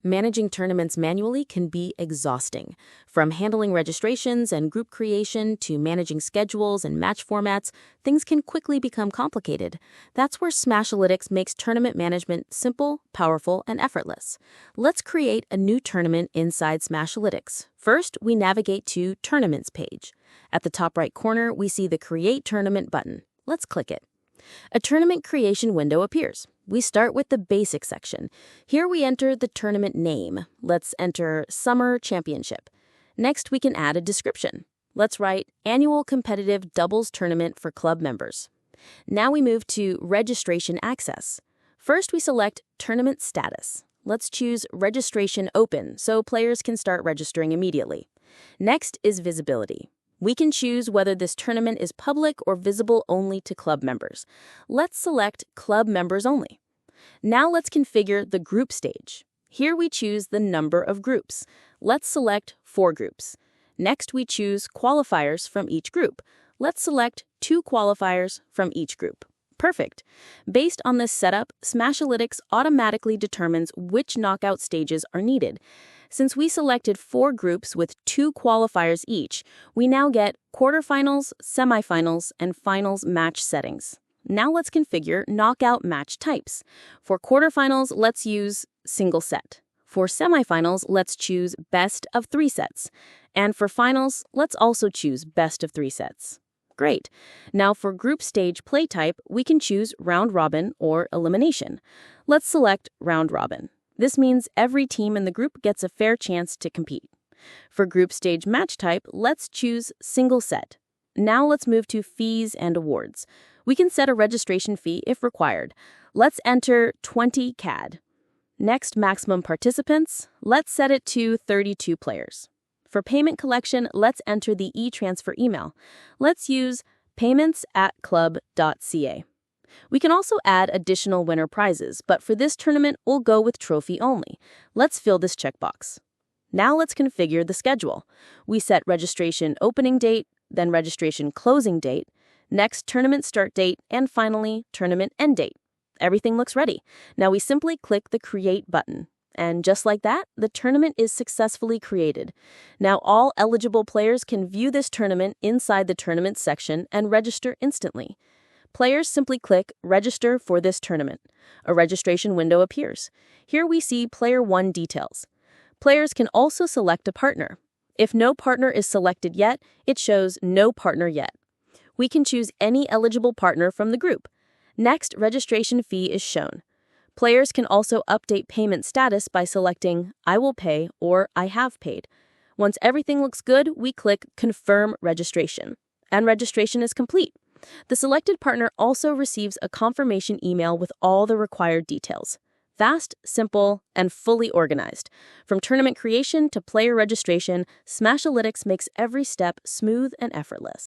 Managing tournaments manually can be exhausting. From handling registrations and group creation to managing schedules and match formats, things can quickly become complicated. That's where Smashlytics makes tournament management simple, powerful, and effortless. Let's create a new tournament inside Smashlytics. First, we navigate to Tournaments page. At the top right corner, we see the Create Tournament button. Let's click it. A tournament creation window appears. We start with the basic section. Here we enter the tournament name. Let's enter Summer Championship. Next, we can add a description. Let's write Annual Competitive Doubles Tournament for Club Members. Now we move to Registration Access. First, we select Tournament Status. Let's choose Registration Open so players can start registering immediately. Next is Visibility. We can choose whether this tournament is public or visible only to club members. Let's select Club Members Only. Now let's configure the group stage. Here we choose the number of groups. Let's select 4 groups. Next we choose qualifiers from each group. Let's select 2 qualifiers from each group. Perfect. Based on this setup, Smashlytics automatically determines which knockout stages are needed. Since we selected 4 groups with 2 qualifiers each, we now get quarterfinals, semifinals, and finals match settings. Now let's configure knockout match types. For quarterfinals, let's use single set. For semifinals, let's choose best of 3 sets. And for finals, let's also choose best of 3 sets. Great. Now for group stage play type, we can choose round robin or elimination. Let's select round robin. This means every team in the group gets a fair chance to compete. For group stage match type, let's choose single set. Now let's move to fees and awards. We can set a registration fee if required. Let's enter 20 CAD. Next, maximum participants. Let's set it to 32 players. For payment collection, let's enter the e-transfer email. Let's use payments@club.ca. We can also add additional winner prizes, but for this tournament, we'll go with trophy only. Let's fill this checkbox. Now let's configure the schedule. We set registration opening date, then registration closing date, next tournament start date, and finally tournament end date. Everything looks ready. Now we simply click the Create button. And just like that, the tournament is successfully created. Now all eligible players can view this tournament inside the Tournament section and register instantly. Players simply click Register for this tournament. A registration window appears. Here we see Player 1 details. Players can also select a partner. If no partner is selected yet, it shows No Partner Yet. We can choose any eligible partner from the group. Next, registration fee is shown. Players can also update payment status by selecting I will pay or I have paid. Once everything looks good, we click Confirm Registration. And registration is complete. The selected partner also receives a confirmation email with all the required details. Fast, simple, and fully organized. From tournament creation to player registration, Smashlytics makes every step smooth and effortless.